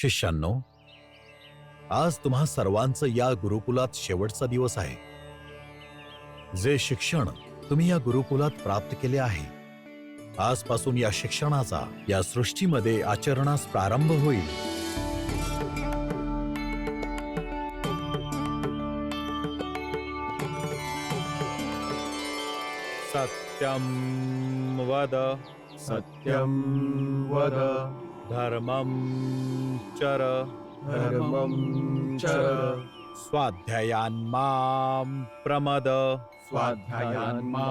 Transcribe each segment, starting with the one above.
शिष्यांनो, आज तुम्हा सर्वांचं या गुरुकुलात शेवटचा दिवस आहे. जे शिक्षण तुम्ही या गुरुकुलात प्राप्त केले आहे, आजपासून या शिक्षणाचा या सृष्टीमध्ये आचरणास प्रारंभ होईल. सत्यं वद, सत्यं वद, धर्मं चर, धर्मं चर, स्वाध्यायान् मां प्रमद, स्वाध्यायान् मा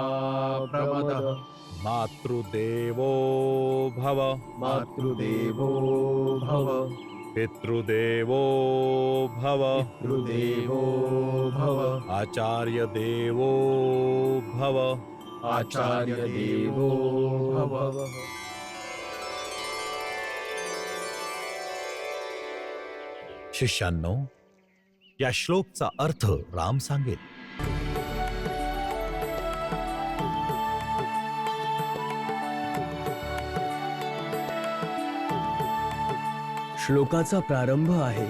प्रमद, मातृदेवो भव, मातृदेवो भव, पितृदेवो भव, पितृदेवो भव, आचार्य देवो भव. आचार्य देवो भव. शिष्यांनो, या श्लोकचा अर्थ राम सांगेल. श्लोकाचा प्रारंभ आहे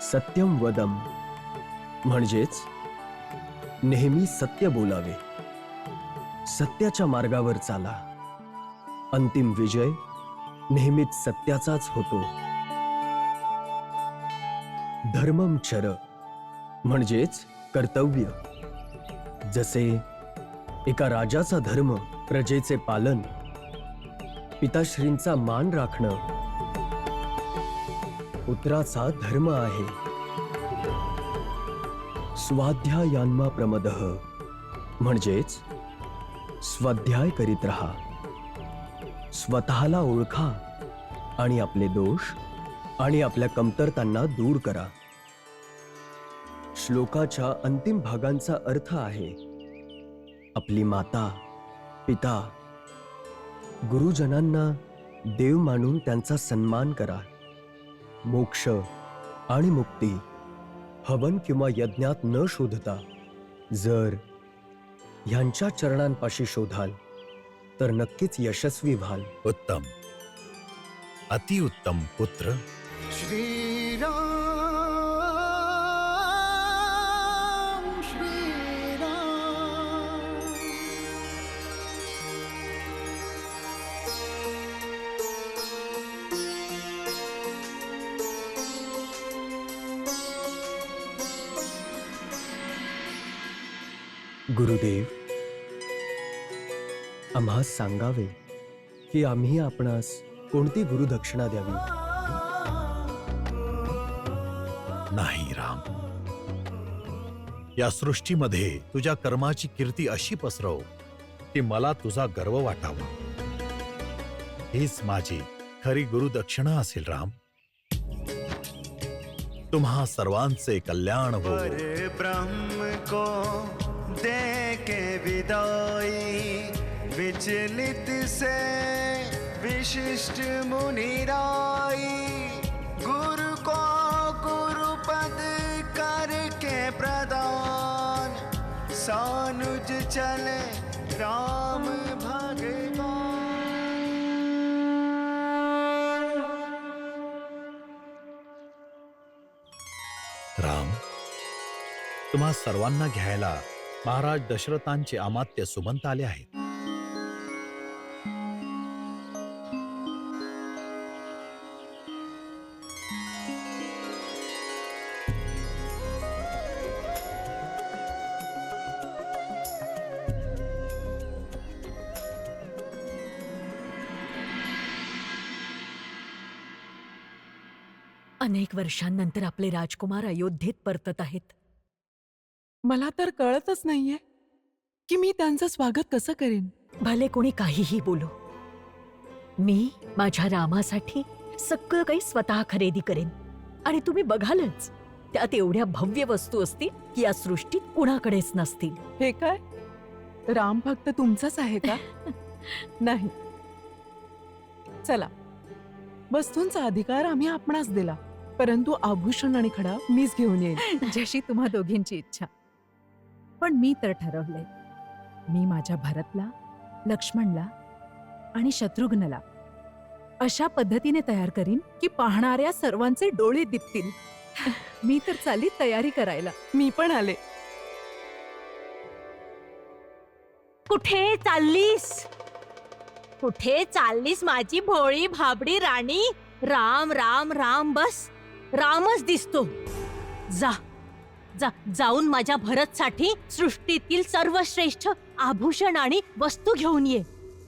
सत्यम वदम, म्हणजेच नेहमी सत्य बोलावे, सत्याच्या मार्गावर चाला. अंतिम विजय नेहमीच सत्याचाच होतो. धर्मम चर, म्हणजेच कर्तव्य. जसे एका राजाचा धर्म प्रजेचे पालन, पिताश्रींचा मान राखणं पुत्राचा धर्म आहे. स्वाध्यायान्मा प्रमदः, म्हणजेच स्वाध्याय करीत राहा. स्वतःला ओळखा आणि आपले दोष आणि आपल्या कमतरतांना दूर करा. श्लोकाच्या अंतिम भागांचा अर्थ आहे आपली माता, पिता, गुरुजनांना देव मानून त्यांचा सन्मान करा. मोक्ष आणि मुक्ती हवन किंवा यज्ञात न शोधता जर ह्यांच्या चरणांपाशी शोधाल तर नक्कीच यशस्वी व्हाल. उत्तम, अतिउत्तम पुत्र. श्रीराम श्रीराम. गुरुदेव, आम्हास सांगावे की आम्ही आपणास कोणती गुरुदक्षिणा द्यावी. नाही राम, या सृष्टीमध्ये तुझ्या कर्माची कीर्ती अशी पसरव की मला तुझा गर्व वाटावा. हीच माझी खरी गुरुदक्षिणा असेल राम. तुम्हा सर्वांचे कल्याण हो. ब्रह्म को दे के विदाई, विचलित से विशिष्ट मुनिराई, गुरु को गुरुपद करके प्रदान, सानुज चले राम भगवान. राम, तुम्हा सर्वांना घ्यायला महाराज दशरथांचे अमात्य सुमंत आले आहेत. अनेक वर्षांनंतर आपले राजकुमार अयोध्येत परतत आहेत. मला तर कळतच नाहीये की मी त्यांचं स्वागत कसं करेन. भले कोणी काहीही बोलो, मी माझ्या रामासाठी सगळं काही स्वतः खरेदी करेन. आणि तुम्ही बघालच, त्यात एवढ्या भव्य वस्तू असतील की या सृष्टीत कुणाकडेच नसतील. हे काय, राम फक्त तुमचाच आहे का? नाही. चला, वस्तूंचा अधिकार आम्ही आपणास दिला, परंतु आभूषण आणि खडा मीच घेऊन येईन. जशी तुम्हा दोघींची इच्छा. पण मी तर ठरवलंय, मी माझ्या भरतला, लक्ष्मणला आणि शत्रुघ्नला अशा पद्धतीने तयार करीन की पाहणाऱ्या सर्वांचे डोळे दिपतील. मी तर चालली तयारी करायला. मी पण आले. कुठे चाललीस? कुठे चाललीस माझी भोळी भाबडी राणी? राम राम राम, बस रामच दिसतो. जा जा, जाऊन माझ्या भरतसाठी सृष्टीतील सर्वश्रेष्ठ आभूषण आणि वस्तू घेऊन ये.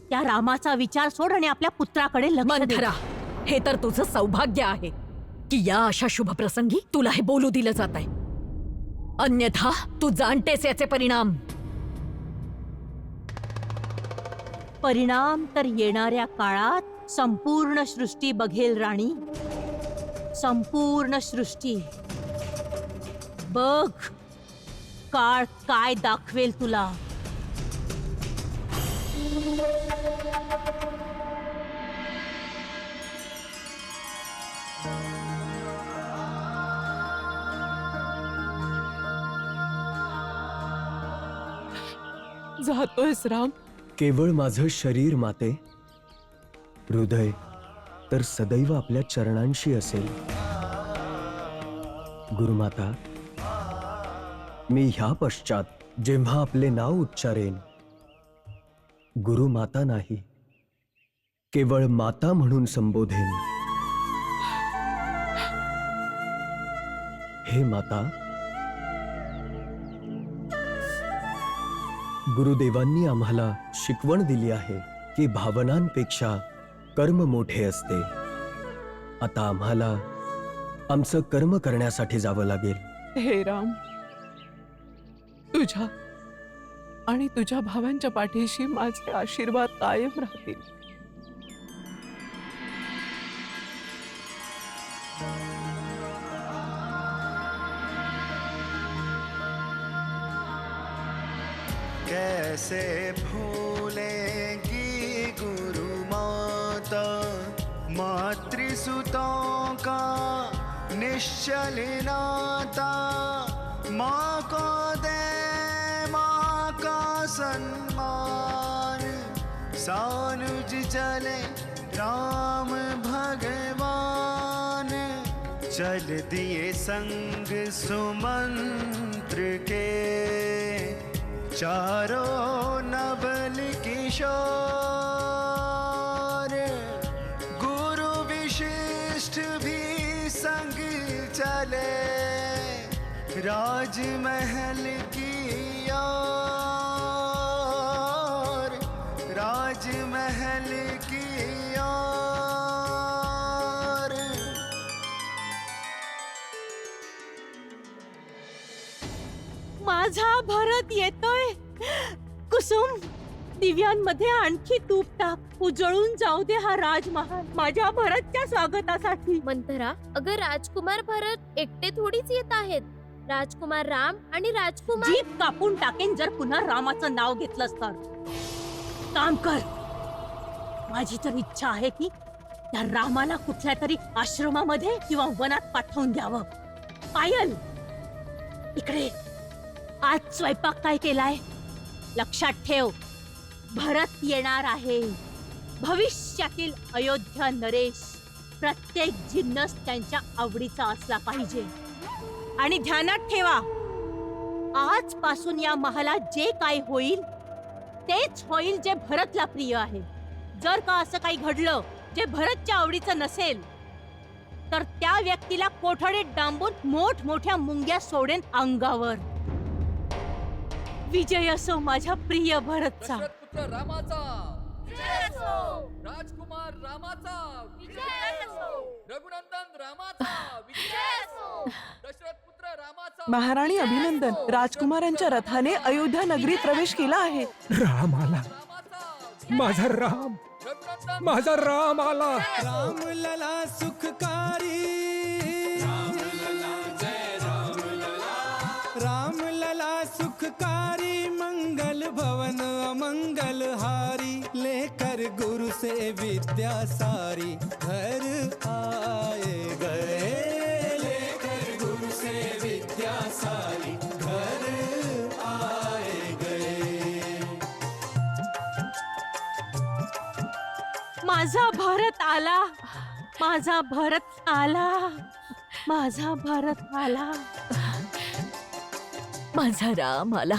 त्या रामाचा विचार सोड आणि आपल्या पुत्राकडे लक्ष दे. मंथरा, हे तर तुझं सौभाग्य आहे की या अशा शुभ प्रसंगी तुला हे बोलू दिलं जात आहे. अन्यथा तू जाणतेस याचे परिणाम. परिणाम तर येणाऱ्या काळात संपूर्ण सृष्टी बघेल राणी. संपूर्ण सृष्टी बघ, काळ काय दाखवेल तुला. जातोयस राम? केवळ माझं शरीर माते, हृदय तर सदैव आपल्या चरणांशी असेल. गुरुमाता, मी ह्या पश्चात जेव्हा आपले नाव उच्चारेन, गुरुमाता नाही, केवळ माता म्हणून संबोधेन. हे माता, गुरुदेवांनी आम्हाला शिकवण दिली आहे की भावनांपेक्षा कर्म मोठे असते. आता आम्हाला आमचं कर्म करण्यासाठी जावं लागेल. हे राम, तुझ्या आणि तुझ्या भावांच्या पाठीशी माझे आशीर्वाद कायम राहतील. कैसे भूलेंगी गुरु माता, मातृसुतों का निश्चल नाता. माँ को दे माँ का सम्मान, सानुज चले राम भगवान. चल दिए संग सुमंत्र के, चारों नवल किशोर. गुरु विशिष्ट भी संग चले, राजमहल की ओर, राजमहल की ओर. माझा भरत येतोय. कुसुम, दिव्यांमध्ये आणखी तूप टाक. उजळून जाऊ दे हा राजमहाल माझ्या भरतच्या स्वागतासाठी. मंथरा, अगं राजकुमार भरत एकटे थोडीच येत आहेत. राजकुमार राम आणि राजकुमार जीभ कापून टाकेन जर पुन्हा रामाचं नाव घेतलंस तर. काम कर. माझी तर इच्छा आहे की त्या रामाला कुठल्या तरी आश्रमामध्ये किंवा वनात पाठवून द्यावं. पायल, इकडे. आज स्वयंपाक काय केलाय? लक्षात ठेव, भरत येणार आहे. भविष्यातील अयोध्या नरेश. प्रत्येक जिन्नस त्यांच्या आवडीचा असला पाहिजे. आणि ध्यानात ठेवा, आजपासून या महालात जे काय होईल तेच होईल जे भरतला प्रिय आहे. जर का असं काही घडलं जे भरतच्या आवडीचं नसेल तर त्या व्यक्तीला कोठडीत डांबून मोठमोठ्या मुंग्या सोडेन अंगावर. विजय असो माझ्या प्रिय भरतचा. पुत्र रामाचा राजकुमार रामाचा रघुनंदन रामाचा दशरथ पुत्र रामाचा. महाराणी अभिनंदन, राजकुमारांच्या रथाने अयोध्या नगरीत प्रवेश केला आहे. राम आला, माझा राम, माझा राम आला. राम लला सुखकारी, राम लला जय राम लला, राम लला सुखकारी. मंगल भवन अमंगल हारी, लेकर गुरु से विद्या सारी. घर आए गए, लेकर गुरु से विद्या सारी. घर आए गए. माझा भारत आला, माझा भरत आला, माझा भरत आला, माझा राम आला.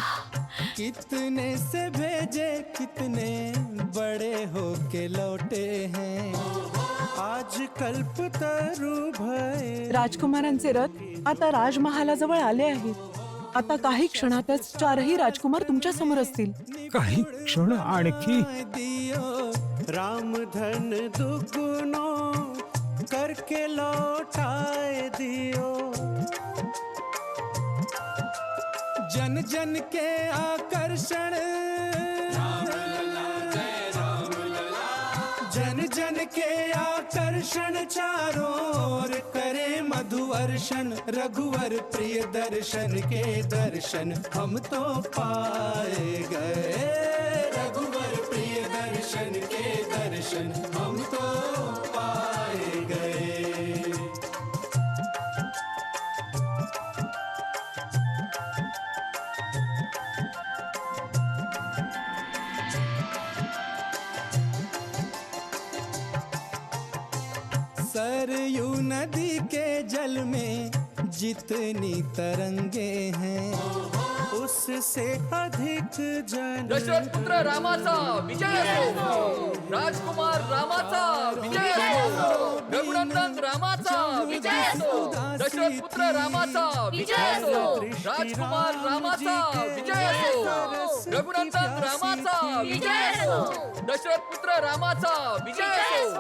कितने से भेजे कितने बड़े होके लौटे हैं, आज कल्पतरू भय. राजकुमारांचे रथ आता राजमहालाजवळ आले आहेत. आता काही क्षणातच 4ही राजकुमार तुमच्या समोर असतील. काही क्षण आणखी. दियो राम धन दुगुनो करके लौटाए दियो. जन जन के आकर्षण, जन जन के आकर्षण चारों ओर करे मधुवर्षण. रघुवर प्रिय दर्शन के दर्शन हम तो पाए गए. रघुवर प्रिय दर्शन के दर्शन हम तो पाए गए. सरयू नदी के जल में जितनी तरंगे हैं, उससे अधिक जन. दशरथ पुत्र रामाचा विजय असो. राजकुमार रामाचा विजय असो. रघुनंदन रामाचा विजय असो. दशरथ पुत्र रामाचा विजय असो. राजकुमार रामाचा विजय असो. रघुनंदन रामाचा विजय असो. दशरथ पुत्र रामाचा विजय असो.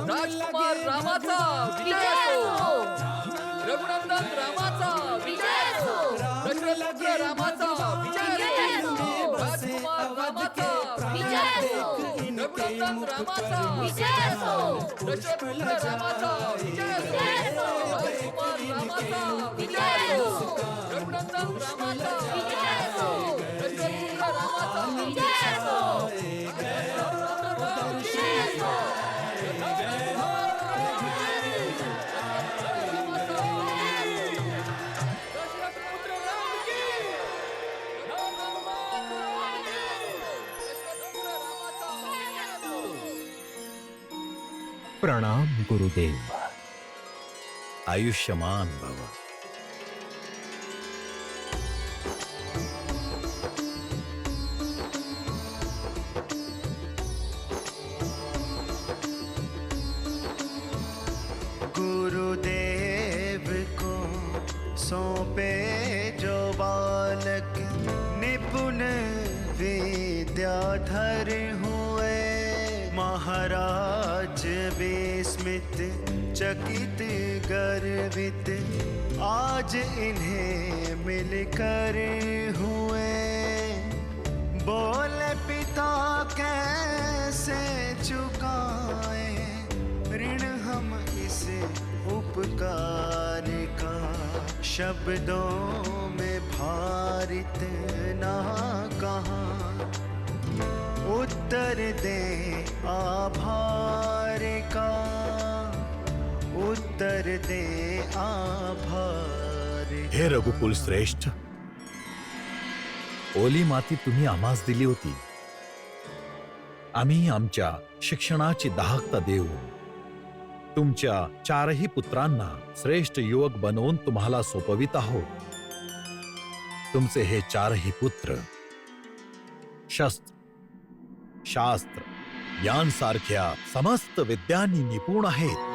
राजकुमार रामाचा विजय असो. रघुनंदन रामाचा विजय असो. दशरथ पुत्र रामाचा विजय असो. राजकुमार रामाचा विजय असो. रघुनंदन रामाचा विजय असो. दशरथ पुत्र रामाचा विजय असो. राजकुमार रामाचा विजय असो. रघुनंदन रामाचा विजय असो. दशरथ पुत्र रामाचा विजय असो. प्रणाम गुरुदेव. आयुष्यमान भव. गुरुदेव को सौंपे जो बालक, निपुण विद्याधर हुए. महाराज विस्मित चकित गर्वित, आज इन्हें मिलकर हुए. बोले पिता कैसे चुकाए ऋण हम इस उपकार का. शब्दों में भारित ना कहाँ, उत्तर दे आभार का. उत्तर दे आभार. हे रघुकुल श्रेष्ठ, ओली माती तुम्ही आम्हास दिली होती. आम्ही आमच्या शिक्षणाची दाहकता देऊन तुमच्या 4ही पुत्रांना श्रेष्ठ युवक बनवून तुम्हाला सोपवित आहोत. तुमचे हे 4ही पुत्र शस्त्र, शास्त्र यांसारख्या समस्त विद्यांनी निपुण आहेत.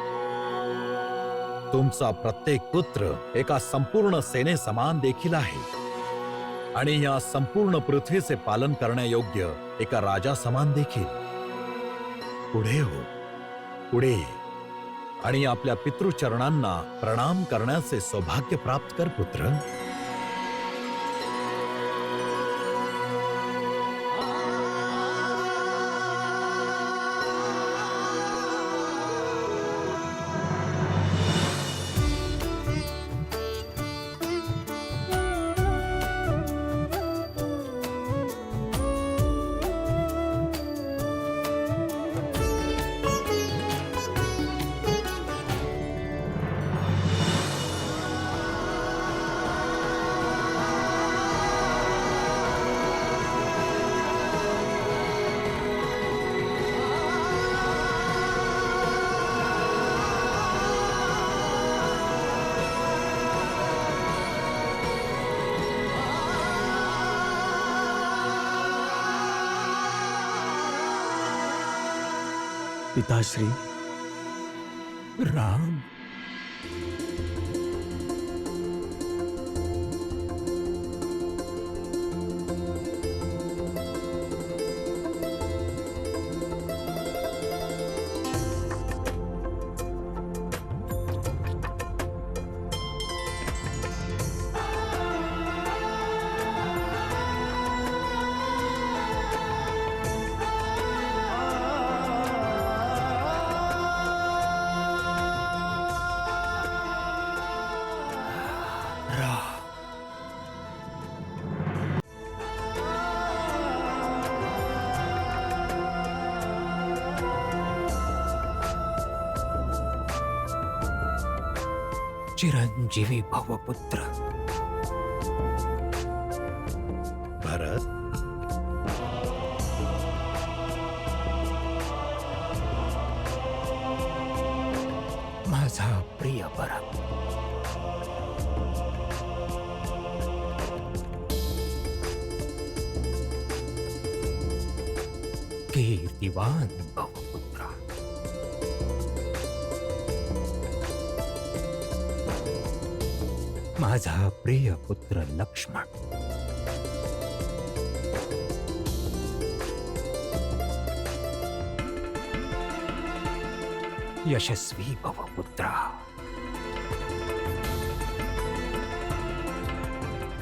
तुमचा प्रत्येक पुत्र एका संपूर्ण सेने समान देखील आहे आणि या संपूर्ण पृथ्वीचे पालन करण्यायोग्य एका राजा समान देखील. पुढे हो, पुढे ये आणि आपल्या पितृचरणांना प्रणाम करण्याचे सौभाग्य प्राप्त कर पुत्र. पिताश्री, राम, चिरंजीवी भवपुत्र. भरत, माझा प्रिय भरत. कीर्तिवान भवपुत्र. माझा प्रिय पुत्र लक्ष्मण. यशस्वी भवपुत्रा.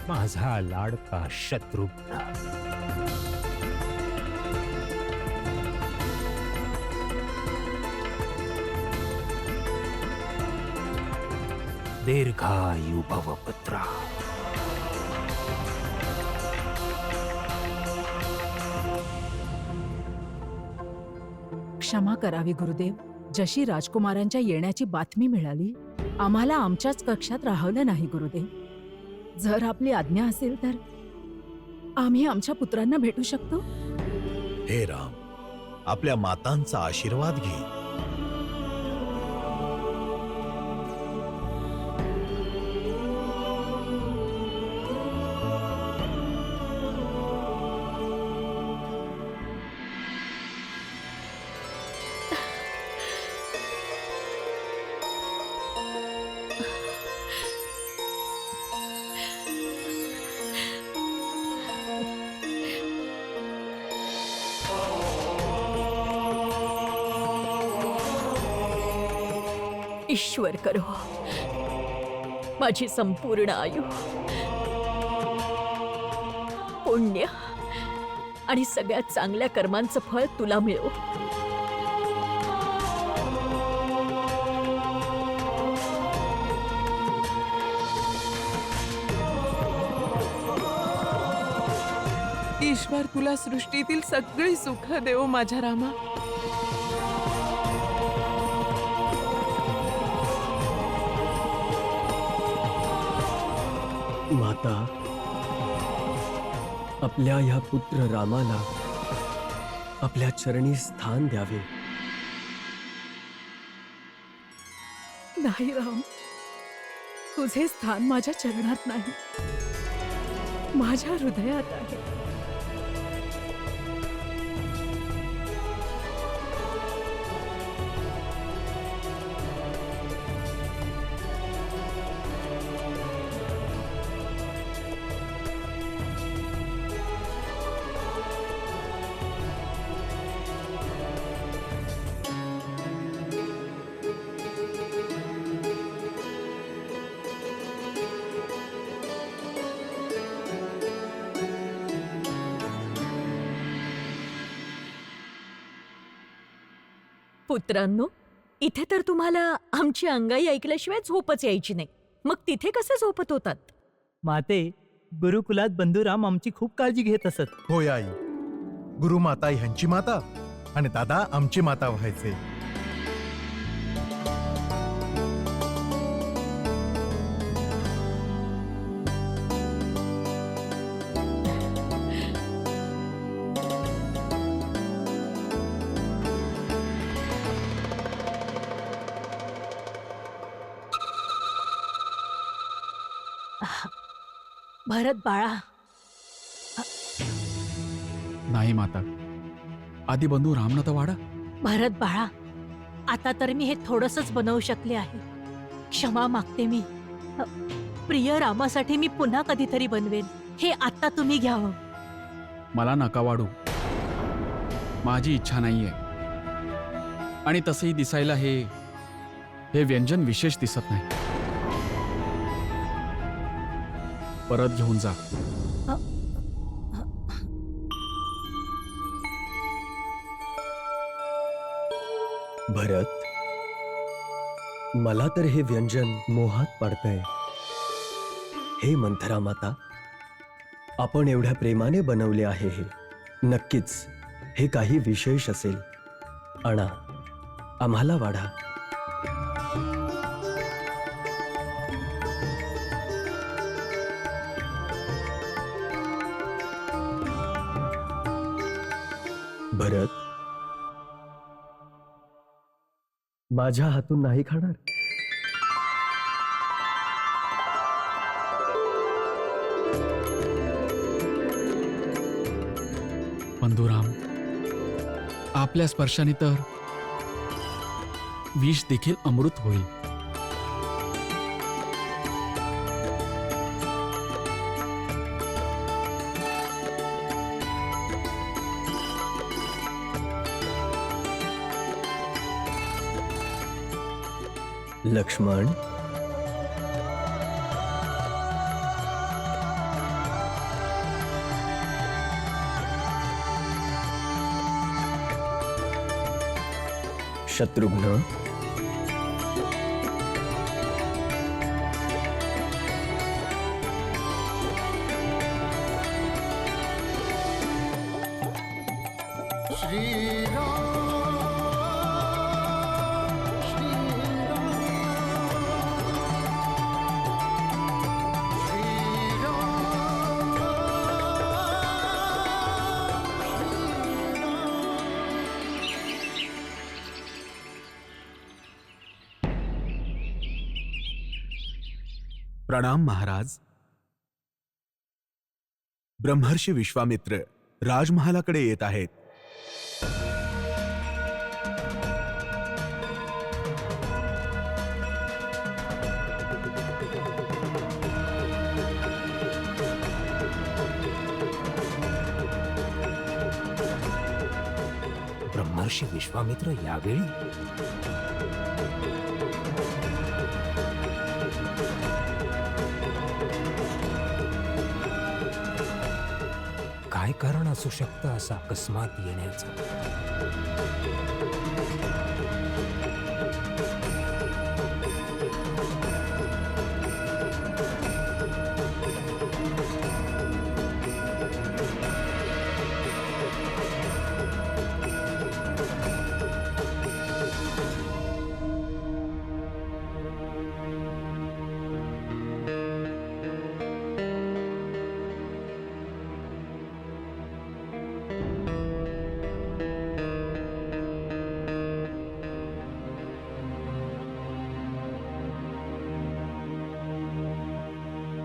माझा लाडका शत्रुघ्न. दीर्घायु भवपुत्रा. क्षमा करावी गुरुदेव. जशी राजकुमारांच्या येण्याची बातमी मिळाली, आम्हाला आमच्याच कक्षात राहवलं नाही गुरुदेव. जर आपली आज्ञा असेल तर आम्ही आमच्या पुत्रांना भेटू शकतो. हे राम, आपल्या मातांचा आशीर्वाद घे. ईश्वर करो माझी संपूर्ण आयु, पुण्य आणि सगळ्यात चांगल्या कर्मांचं फळ तुला मिळो. ईश्वर तुला सृष्टीतील सगळी सुख देव माझ्या रामा. माता, आपल्या ह्या पुत्र रामाला आपल्या चरणी स्थान द्यावे. नाही राम, तुझे स्थान माझ्या चरणात नाही, माझ्या हृदयात आहे. पुत्रांनो, इथे तर तुम्हाला आमची अंगाई ऐकल्याशिवाय झोपच यायची नाही. मग तिथे कसे झोपत होतात? माते, गुरुकुलात बंधुराम आमची खूप काळजी घेत असत. होय आई. गुरुमाता ह्यांची माता आणि दादा आमची माता व्हायचे. भरत बाळा, नाही माता, आधी बंधू रामनाथ वाडा. भरत बाळा, आता तर मी हे थोडंसंच बनवू शकले आहे. क्षमा मागते मी. प्रिय रामासाठी मी पुन्हा कधीतरी बनवेन. हे आता तुम्ही घ्यावं. मला नका वाढू. माझी इच्छा नाहीये. आणि तसंही दिसायला हे व्यंजन विशेष दिसत नाही. परत घेऊन जा. भरत, मला तर हे व्यंजन मोहात पाडतंय. हे मंथरा माता, आपण एवढ्या प्रेमाने बनवले आहे हे. नक्कीच हे काही विशेष असेल. आणा, आम्हाला वाढा. भरत, माझ्या हातून नाही खाणार? बंधुराम, आपल्या स्पर्शाने तर विष देखील अमृत होईल. लक्ष्मण, शत्रुघ्न, प्रणाम महाराज. ब्रह्मर्षी विश्वामित्र राजमहालाकडे येत आहेत. ब्रह्मर्षी विश्वामित्र यावेळी? काय कारण असू शकतं असं अकस्मात येण्याचं?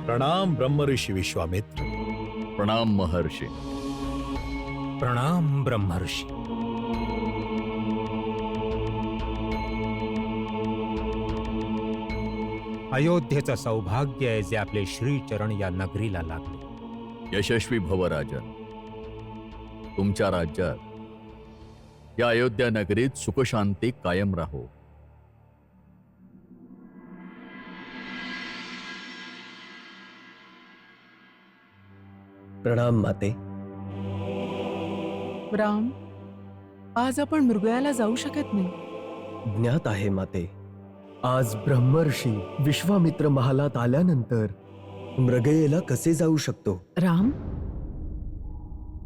प्रणाम ब्रह्मऋषी विश्वामित्र. प्रणाम महर्षी. प्रणाम ब्रह्मर्षी. अयोध्येचं सौभाग्य आहे जे आपले श्रीचरण या नगरीला लागले. यशस्वी भव राजन. तुमच्या राज्यात या अयोध्या नगरीत सुखशांती कायम राहो. प्रणाम माते. राम, आज आपण मृगयाला जाऊ शकत नाही. ज्ञात आहे माते. आज ब्रह्मर्षी विश्वामित्र महालात आल्यानंतर मृगयेला कसे जाऊ शकतो? राम,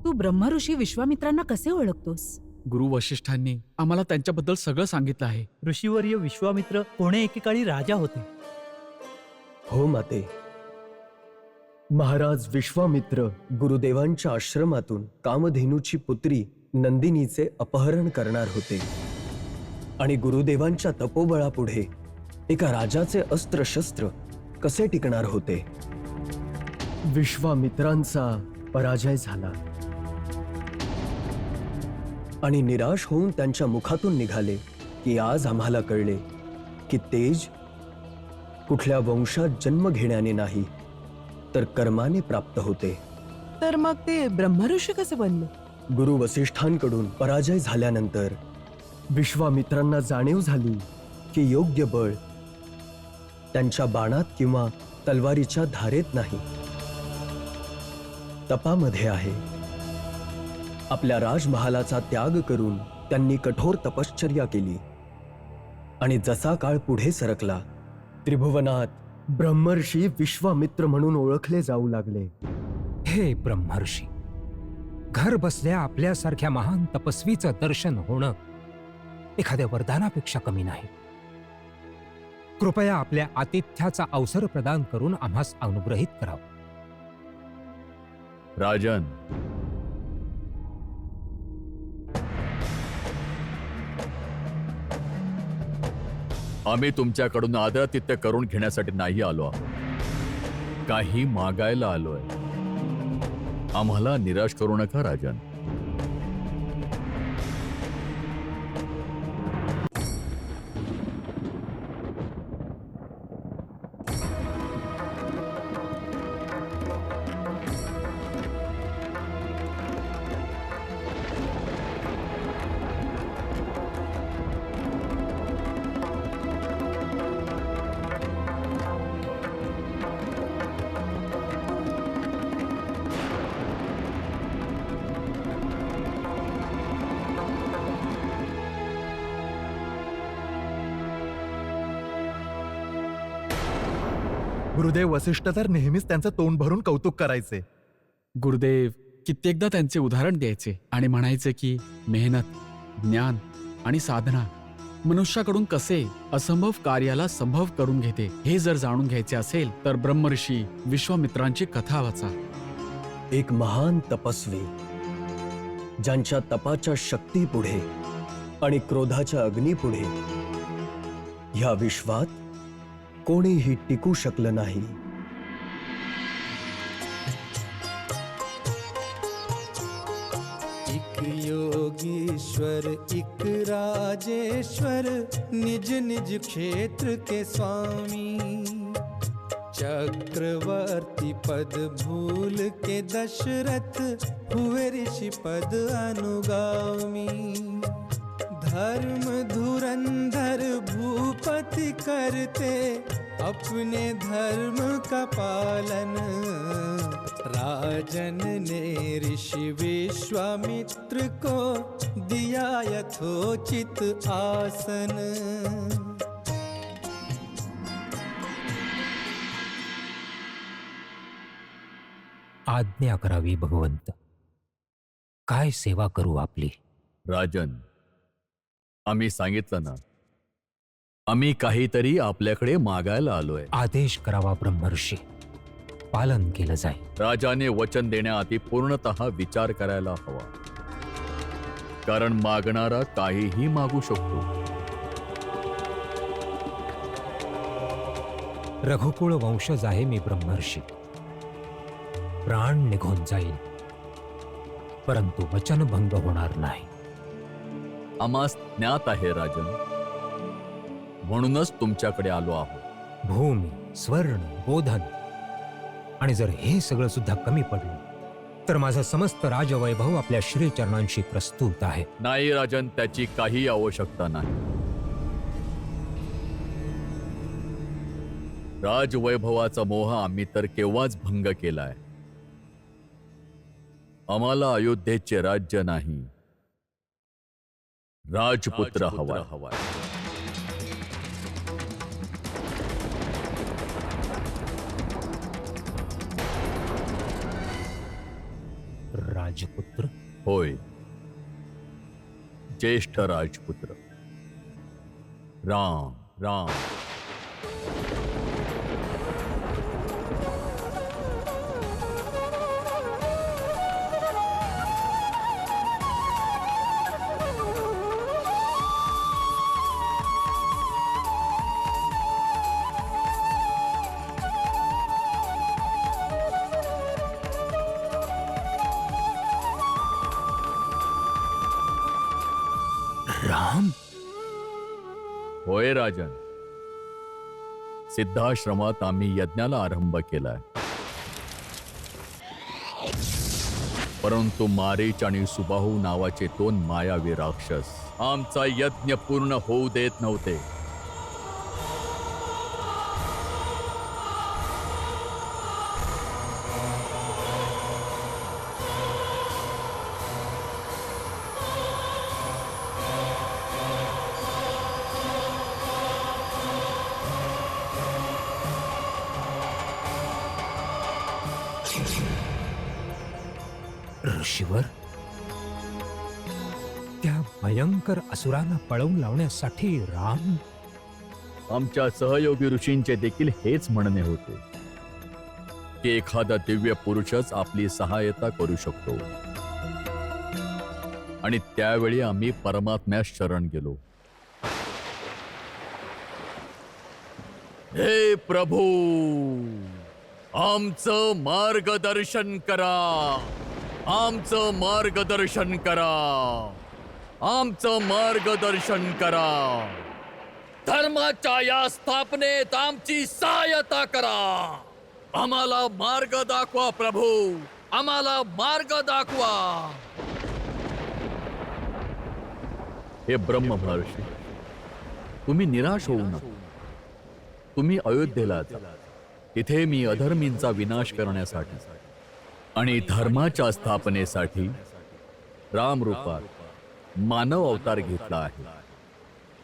तू ब्रह्मऋषी विश्वामित्रांना कसे ओळखतोस? गुरु वशिष्ठांनी आम्हाला त्यांच्याबद्दल सगळं सांगितलं आहे. ऋषीवर्य विश्वामित्र कोणे एकेकाळी राजा होते. हो माते. महाराज विश्वामित्र गुरुदेवांच्या आश्रमातून कामधेनूची पुत्री नंदिनीचे अपहरण करणार होते आणि गुरुदेवांच्या तपोबळापुढे एका राजाचे अस्त्रशस्त्र कसे टिकणार होते? विश्वामित्रांचा पराजय झाला आणि निराश होऊन त्यांच्या मुखातून निघाले की आज आम्हाला कळले की तेज कुठल्या वंशात जन्म घेण्याने नाही तर कर्माने प्राप्त होते. तर मग ते ब्रह्मऋषी कसे बनले? गुरु वसिष्ठांकडून पराजय झाल्यानंतर विश्वामित्रांना जाणीव झाली की योग्य बळ त्यांच्या बाणात किंवा तलवारीच्या धारेत नाही, तपामध्ये आहे. आपल्या राजमहालाचा त्याग करून त्यांनी कठोर तपश्चर्या केली आणि जसा काळ पुढे सरकला त्रिभुवनात ब्रह्मर्षी विश्वामित्र म्हणून ओळखले जाऊ लागले. हे ब्रह्मर्षी, घर बसल्या आपल्यासारख्या महान तपस्वीचं दर्शन होणं एखाद्या वरदानापेक्षा कमी नाही. कृपया आपल्या आतिथ्याचा अवसर प्रदान करून आम्हास अनुग्रहित करावं. राजन, आम्ही तुमच्याकडून आदरातिथ्य करून घेण्यासाठी नाही आलो आहोत, काही मागायला आलोय. आम्हाला निराश करू नका राजन. गुरुदेव वसिष्ठ तर नेहमीच त्यांचं तोंड भरून कौतुक करायचे. गुरुदेव कित्येकदा त्यांचे उदाहरण द्यायचे आणि म्हणायचे की मेहनत, ज्ञान आणि साधना मनुष्याकडून कसे असंभव कार्याला संभव करून घेते हे जर जाणून घ्यायचे असेल तर ब्रह्मर्षी विश्वामित्रांची कथा वाचा. एक महान तपस्वी ज्यांच्या तपाच्या शक्तीपुढे आणि क्रोधाच्या अग्नीपुढे ह्या विश्वात कोणीही टिकू शकलं नाही. एक योगीश्वर एक राजेश्वर निज निज क्षेत्र के स्वामी, चक्रवर्ती पद भूल के दशरथ हुए ऋषि पद अनुगामी, धर्म धुरंधर भूपति करते अपने धर्म का पालन, राजन ने ऋषि विश्वामित्र को दिया यथोचित आसन. आज्ञा करावी भगवंत, काय सेवा करू आपली. राजन, आम्ही सांगितलं ना, आम्ही काहीतरी आपल्याकडे मागायला आलोय. आदेश करावा ब्रह्मर्षी, पालन केलं जाईल. राजाने वचन देण्याआधी पूर्णतः विचार करायला हवा, कारण मागणारा काहीही मागू शकतो. रघुकुळ वंशज आहे मी ब्रह्मर्षी. प्राण निघून जाईल परंतु वचनभंग होणार नाही. आम्हास ज्ञात आहे राजन, म्हणूनच तुमच्याकडे आलो आहोत. भूमी, स्वर्ण, गोधन आणि जर हे सगळं सुद्धा कमी पडलं तर माझं समस्त राजवैभव आपल्या श्रीचरणांशी प्रस्तुत आहे. नाही राजन, त्याची काही आवश्यकता नाही. राजवैभवाचा मोह आम्ही तर केव्हाच भंग केलाय. आम्हाला अयोध्येचे राज्य नाही, राजपुत्र हवाय. राजपुत्र? होय, ज्येष्ठ राजपुत्र राम. राम राम? होय राजन, सिद्धाश्रमात आम्ही यज्ञाला आरंभ केलाय, परंतु मारीच आणि सुबाहू नावाचे 2 मायावी राक्षस आमचा यज्ञ पूर्ण होऊ देत नव्हते. ऋषीवर, त्या भयंकर असुरांना पळवून लावण्यासाठी राम. आमच्या सहयोगी ऋषींचे देखील हेच म्हणणे होते की एखादा दिव्य पुरुषच आपली सहायता करू शकतो, आणि त्यावेळी आम्ही परमात्म्यास शरण गेलो. हे प्रभू, आमचं मार्गदर्शन करा, आमचं मार्गदर्शन करा, आमचं मार्गदर्शन करा. धर्माच्या या स्थापनेत आमची सहायता करा. आम्हाला मार्ग दाखवा प्रभू, आम्हाला मार्ग दाखवा. हे ब्रह्म महर्षी, तुम्ही निराश होऊ नका. तुम्ही अयोध्येला जा. तिथे मी अधर्मींचा विनाश करण्यासाठी आणि धर्माच्या स्थापनेसाठी राम रूपात मानव अवतार घेतला आहे.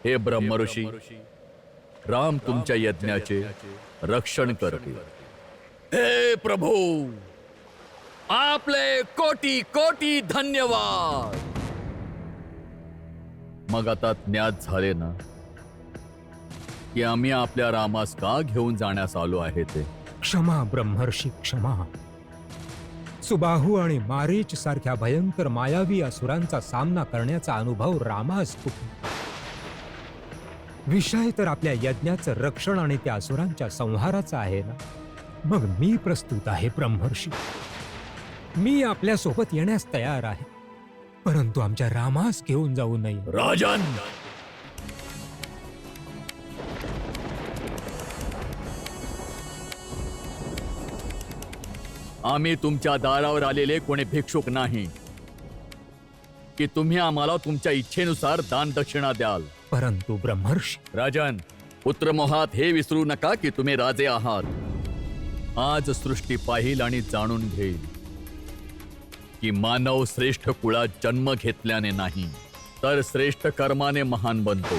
हे ब्रह्मऋषी, राम तुमच्या यज्ञाचे रक्षण करतील. हे प्रभू, आपले कोटी कोटी धन्यवाद. मग आता ज्ञात झाले ना की आम्ही आपल्या रामास का घेऊन जाण्यास आलो आहे ते. क्षमा ब्रह्मर्षी, क्षमा. सुबाहू आणि मारीच सारख्या भयंकर मायावी असुरांचा सामना करण्याचा अनुभव रामास कुठे. विषय तर आपल्या यज्ञाचं रक्षण आणि त्या असुरांच्या संहाराचा आहे ना. मग मी प्रस्तुत आहे ब्रह्मर्षी. मी आपल्या सोबत येण्यास तयार आहे, परंतु आमच्या रामास घेऊन जाऊ नये. राजन, आम्ही तुमच्या दारावर आलेले कोणी भिक्षुक नाही की तुम्ही आम्हाला तुमच्या इच्छेनुसार दान दक्षिणा द्याल. परंतु ब्रह्मर्षी, राजन, पुत्रमोहात हे विसरू नका की तुम्ही राजे आहात. आज सृष्टी पाहिल आणि जाणून घेईल की मानव श्रेष्ठ कुळात जन्म घेतल्याने नाही, तर श्रेष्ठ कर्माने महान बनतो.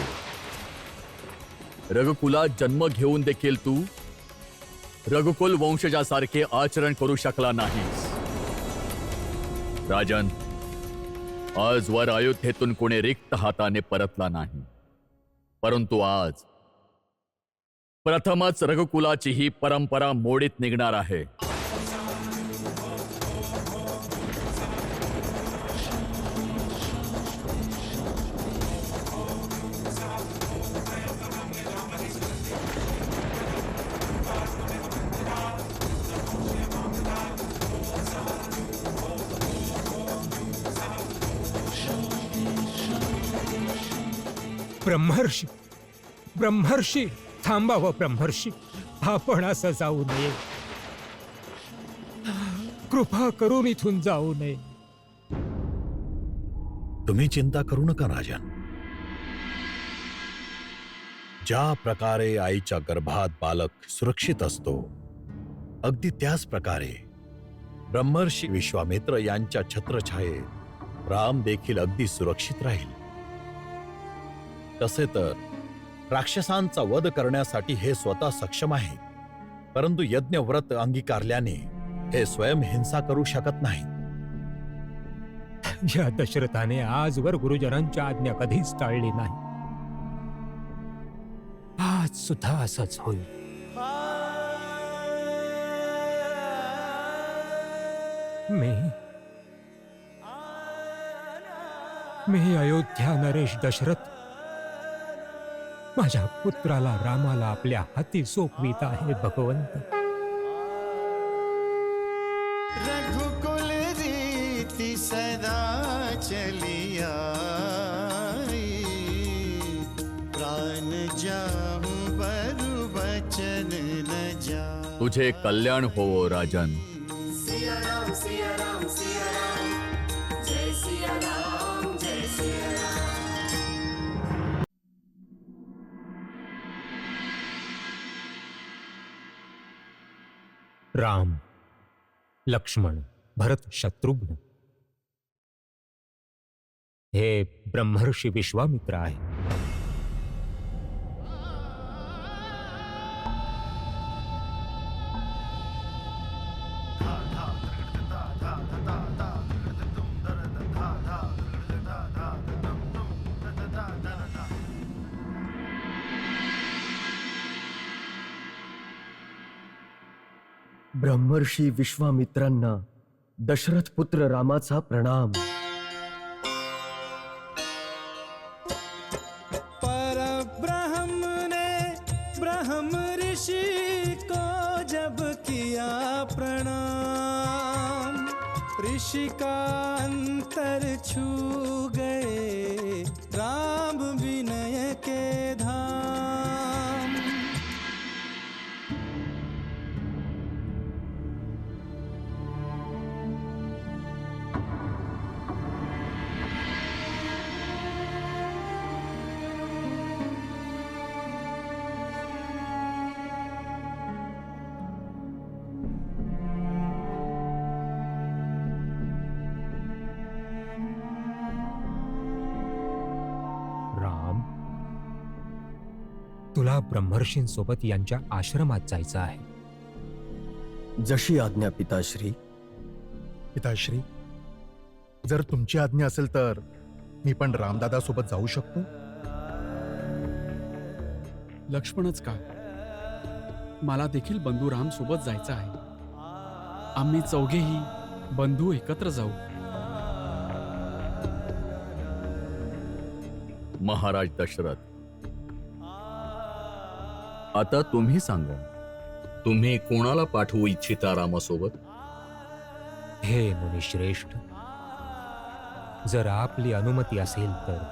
रघुकुलात जन्म घेऊन देखील तू रघुकुल वंशजासारखे आचरण करू शकला नाहीस. राजन, आजवर अयोध्येतून कोणी रिक्त हाताने परतला नाही, परंतु आज प्रथमच रघुकुलाची ही परंपरा मोडीत निघणार आहे. ब्रह्मर्षी, ब्रह्मर्षी, थांबावं ब्रह्मर्षी. आपण असं जाऊ नये. कृपा करून इथून जाऊ नये. तुम्ही चिंता करू नका राजन. ज्या प्रकारे आईच्या गर्भात बालक सुरक्षित असतो, अगदी त्याच प्रकारे ब्रह्मर्षी विश्वामित्र यांच्या छत्रछायेत राम देखील अगदी सुरक्षित राहील. तसे तर राक्षसांचा वध करण्यासाठी हे स्वतः सक्षम आहे, परंतु यज्ञव्रत अंगीकारल्याने हे स्वयं हिंसा करू शकत नाही. या दशरथाने आजवर गुरुजनांची आज्ञा कधीच टाळली नाही. आज सुद्धा असंच होईल. मी अयोध्या नरेश दशरथ माझ्या पुत्राला रामाला आपल्या हाती सोपवित आहे भगवंत. रघुकुल रीति सदा चलिया प्राण तुझे कल्याण होवो राजन. राम, लक्ष्मण, भरत, शत्रुघ्न हे ब्रह्मर्षी विश्वामित्र आहे. ब्रह्मर्षी विश्वामित्रांना दशरथ पुत्र रामाचा प्रणाम. परब्रह्म ने ब्रह्म ऋषि को जब किया प्रणाम, ऋषि का अंतर छू गए राम विनय के धाम. राम, तुला ब्रह्मर्षींसोबत यांच्या आश्रमात जायचं आहे. जशी आज्ञा पिताश्री. पिताश्री, जर तुमची आज्ञा असेल तर मी पण रामदादा सोबत जाऊ शकतो. लक्ष्मणच का, मला देखील बंधू राम सोबत जायचं आहे. आम्ही चौघेही बंधू एकत्र जाऊ. महाराज दशरथ, आता तुम्ही सांगा, तुम्ही कोणाला पाठवू इच्छिता रामासोबत? हे मुनिश्रेष्ठ, जर आपली अनुमती असेल तर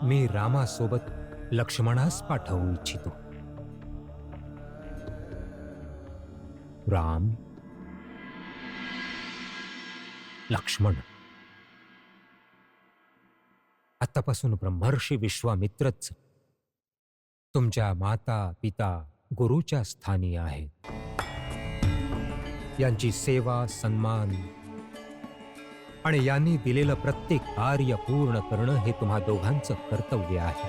मी रामासोबत लक्ष्मणास पाठवू इच्छितो. राम, लक्ष्मण, आतापासून ब्रह्मर्षी विश्वामित्रच तुमच्या माता पिता गुरुच्या स्थानी आहेत. यांची सेवा सन्मान आणि यांनी दिलेलं प्रत्येक कार्य पूर्ण करणं हे तुम्हा दोघांचं कर्तव्य आहे.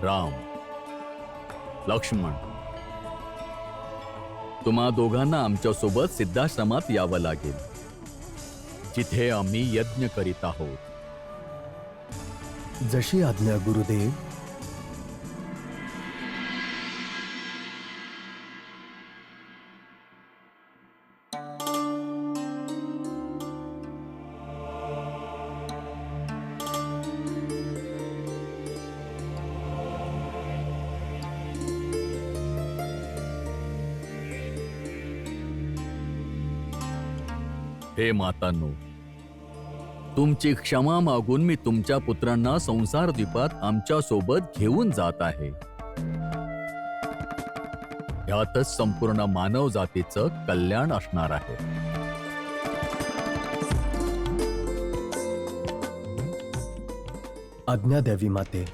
राम, लक्ष्मण, तुम्हा दोघांना आमच्यासोबत सिद्धाश्रमात यावं लागेल, जिथे आम्ही यज्ञ करीत आहोत. जशी आज्ञा गुरुदेव. हे मातांनो, तुमची क्षमा मागून मी तुमच्या पुत्रांना संसार द्वीपात आमच्या सोबत घेऊन जात आहे. यातच संपूर्ण मानव जातीचं कल्याण असणार आहे. आज्ञा द्यावी माते.